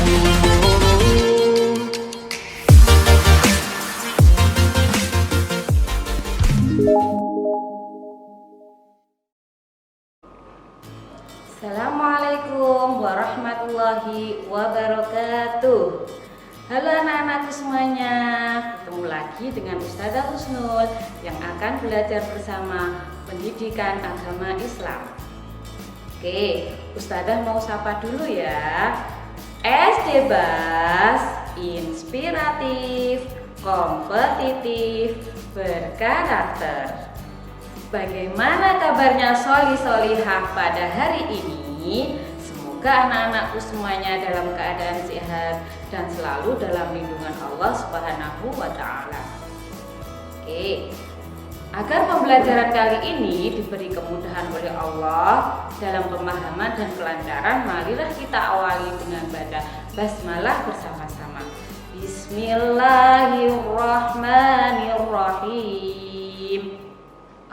Assalamualaikum warahmatullahi wabarakatuh. Halo anak-anakku semuanya, ketemu lagi dengan Ustazah Husnul yang akan belajar bersama pendidikan agama Islam. Oke, Ustazah mau sapa dulu ya. SD Bas, inspiratif, kompetitif, berkarakter. Bagaimana kabarnya Soli-solihah pada hari ini? Semoga anak-anakku semuanya dalam keadaan sehat dan selalu dalam lindungan Allah Subhanahu wa Ta'ala. Oke, agar pembelajaran kali ini diberi kemudahan oleh Allah dalam pemahaman dan kelancaran, marilah kita awali dengan baca basmalah bersama-sama. Bismillahirrahmanirrahim.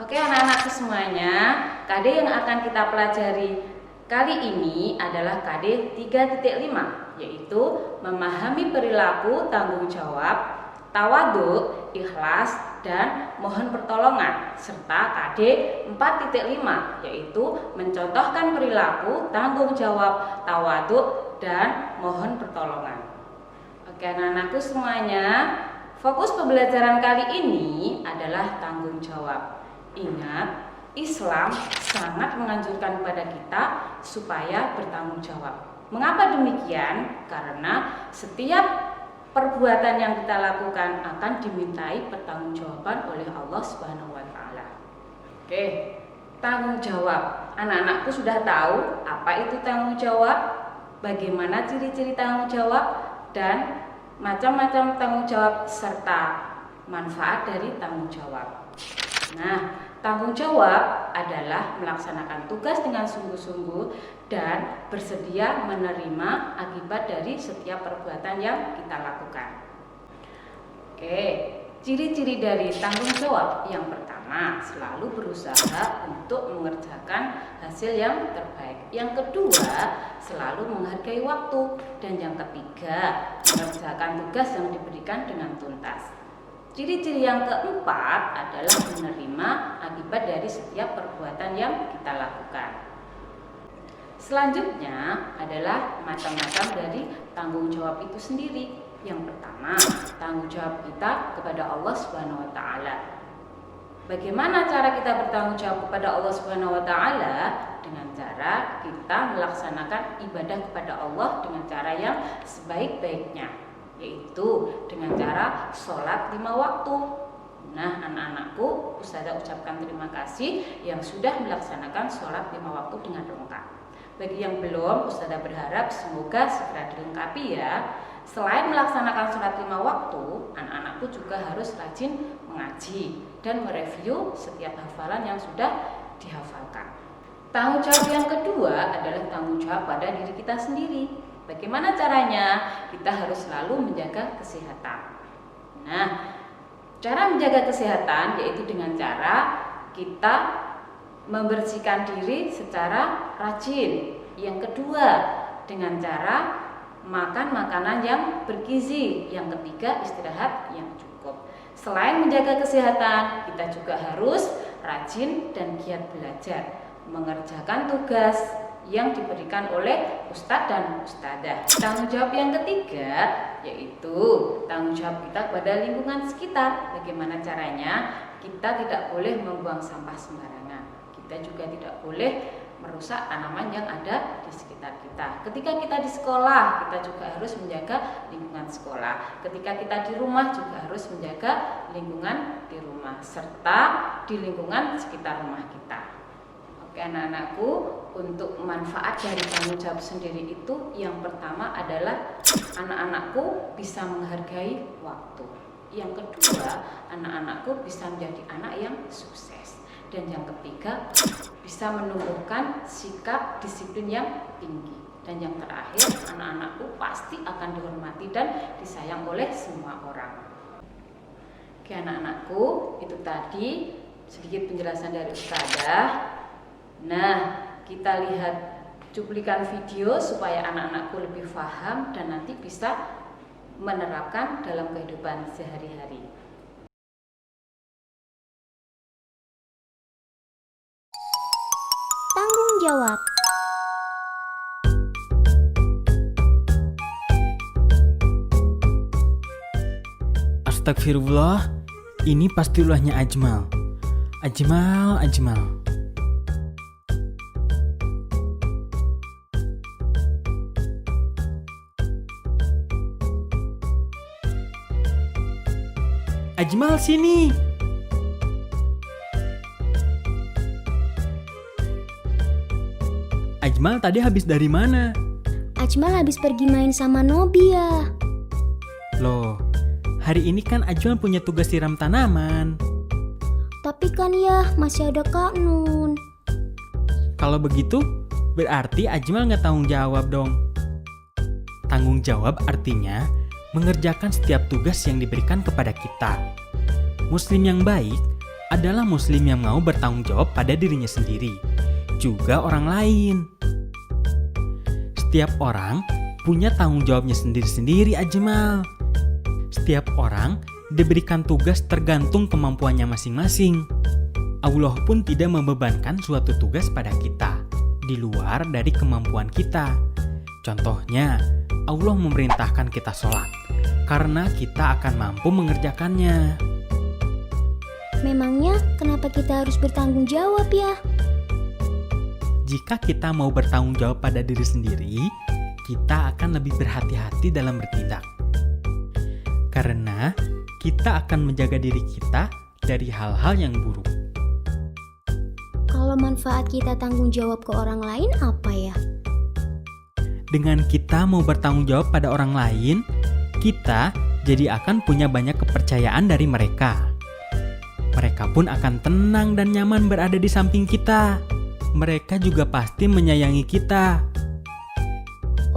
Oke anak-anakku semuanya, KD yang akan kita pelajari kali ini adalah KD 3.5, yaitu memahami perilaku, tanggung jawab, tawadhu, ikhlas, dan mohon pertolongan, serta KD 4.5, yaitu mencontohkan perilaku, tanggung jawab, tawadhu, dan mohon pertolongan. Oke anak-anakku semuanya, fokus pembelajaran kali ini adalah tanggung jawab. Ingat, Islam sangat menganjurkan kepada kita supaya bertanggung jawab. Mengapa demikian? Karena setiap perbuatan yang kita lakukan akan dimintai pertanggungjawaban oleh Allah Subhanahu wa Ta'ala. Oke, tanggung jawab. Anak-anakku sudah tahu apa itu tanggung jawab, bagaimana ciri-ciri tanggung jawab, dan macam-macam tanggung jawab serta manfaat dari tanggung jawab. Nah, tanggung jawab adalah melaksanakan tugas dengan sungguh-sungguh dan bersedia menerima akibat dari setiap perbuatan yang kita lakukan. Oke, ciri-ciri dari tanggung jawab yang pertama, selalu berusaha untuk mengerjakan hasil yang terbaik. Yang kedua, selalu menghargai waktu. Dan yang ketiga, mengerjakan tugas yang diberikan dengan tuntas. Ciri-ciri yang keempat adalah menerima akibat dari setiap perbuatan yang kita lakukan. Selanjutnya adalah macam-macam dari tanggung jawab itu sendiri. Yang pertama, tanggung jawab kita kepada Allah Subhanahu wa Ta'ala. Bagaimana cara kita bertanggung jawab kepada Allah Subhanahu wa Ta'ala? Dengan cara kita melaksanakan ibadah kepada Allah dengan cara yang sebaik-baiknya, yaitu dengan cara sholat 5 waktu. Nah anak-anakku, Ustazah ucapkan terima kasih yang sudah melaksanakan sholat 5 waktu dengan lengkap. Bagi yang belum, Ustazah berharap semoga segera dilengkapi ya. Selain melaksanakan sholat 5 waktu, anak-anakku juga harus rajin mengaji dan mereview setiap hafalan yang sudah dihafalkan. Tanggung jawab yang kedua adalah tanggung jawab pada diri kita sendiri. Bagaimana caranya? Kita harus selalu menjaga kesehatan. Nah, cara menjaga kesehatan yaitu dengan cara kita membersihkan diri secara rajin. Yang kedua, dengan cara makan makanan yang bergizi. Yang ketiga, istirahat yang cukup. Selain menjaga kesehatan, kita juga harus rajin dan giat belajar, mengerjakan tugas yang diberikan oleh Ustadz dan Ustadzah. Tanggung jawab yang ketiga yaitu tanggung jawab kita kepada lingkungan sekitar. Bagaimana caranya? Kita tidak boleh membuang sampah sembarangan. Kita juga tidak boleh merusak tanaman yang ada di sekitar kita. Ketika kita di sekolah, kita juga harus menjaga lingkungan sekolah. Ketika kita di rumah juga harus menjaga lingkungan di rumah serta di lingkungan sekitar rumah kita. Oke anak-anakku, untuk manfaat dari tanggung jawab sendiri itu yang pertama adalah anak-anakku bisa menghargai waktu. Yang kedua, anak-anakku bisa menjadi anak yang sukses. Dan yang ketiga, bisa menumbuhkan sikap disiplin yang tinggi. Dan yang terakhir, anak-anakku pasti akan dihormati dan disayang oleh semua orang. Oke anak-anakku, itu tadi sedikit penjelasan dari Ustazah. Nah, kita lihat cuplikan video supaya anak-anakku lebih paham dan nanti bisa menerapkan dalam kehidupan sehari-hari. Tanggung jawab. Astagfirullah, ini pasti ulahnya Ajmal. Ajmal. Ajmal sini. Ajmal tadi habis dari mana? Ajmal habis pergi main sama Nobia. Loh, hari ini kan Ajmal punya tugas siram tanaman. Tapi kan ya masih ada Kak Nun. Kalau begitu, berarti Ajmal nggak tanggung jawab dong. Tanggung jawab artinya mengerjakan setiap tugas yang diberikan kepada kita. Muslim yang baik adalah muslim yang mau bertanggung jawab pada dirinya sendiri, juga orang lain. Setiap orang punya tanggung jawabnya sendiri-sendiri, Ajmal. Setiap orang diberikan tugas tergantung kemampuannya masing-masing. Allah pun tidak membebankan suatu tugas pada kita di luar dari kemampuan kita. Contohnya, Allah memerintahkan kita sholat karena kita akan mampu mengerjakannya. Memangnya kenapa kita harus bertanggung jawab ya? Jika kita mau bertanggung jawab pada diri sendiri, kita akan lebih berhati-hati dalam bertindak. Karena kita akan menjaga diri kita dari hal-hal yang buruk. Kalau manfaat kita tanggung jawab ke orang lain apa ya? Dengan kita mau bertanggung jawab pada orang lain, kita jadi akan punya banyak kepercayaan dari mereka. Mereka pun akan tenang dan nyaman berada di samping kita. Mereka juga pasti menyayangi kita.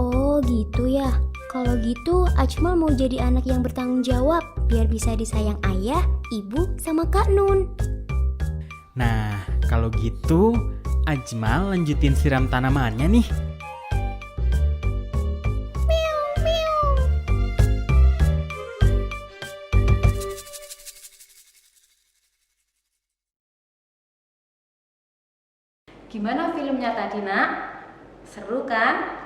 Oh gitu ya. Kalau gitu Ajmal mau jadi anak yang bertanggung jawab biar bisa disayang ayah, ibu, sama Kak Nun. Nah, kalau gitu Ajmal lanjutin siram tanamannya nih. Gimana filmnya tadi, Nak? Seru kan?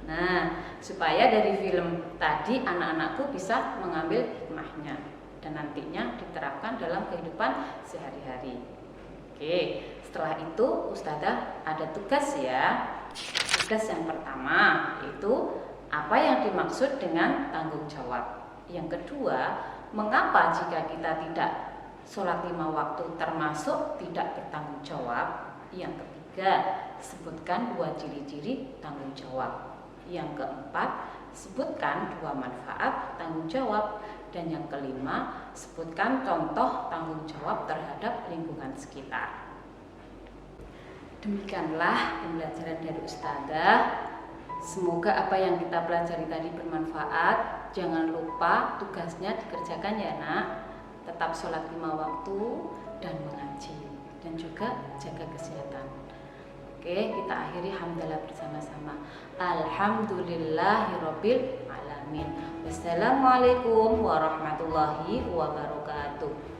Nah, supaya dari film tadi anak-anakku bisa mengambil hikmahnya dan nantinya diterapkan dalam kehidupan sehari-hari. Oke, setelah itu Ustazah ada tugas ya. Tugas yang pertama yaitu apa yang dimaksud dengan tanggung jawab. Yang kedua, mengapa jika kita tidak sholat 5 waktu termasuk tidak bertanggung jawab. Yang ketiga, sebutkan 2 ciri-ciri tanggung jawab. Yang keempat, sebutkan 2 manfaat tanggung jawab. Dan yang kelima, sebutkan contoh tanggung jawab terhadap lingkungan sekitar. Demikianlah pembelajaran dari Ustazah. Semoga apa yang kita pelajari tadi bermanfaat. Jangan lupa tugasnya dikerjakan ya, Nak. Tetap sholat 5 waktu dan mengaji. Dan juga jaga kesehatan. Oke, kita akhiri hamdalah bersama-sama. Alhamdulillahirabbil alamin. Wassalamualaikum warahmatullahi wabarakatuh.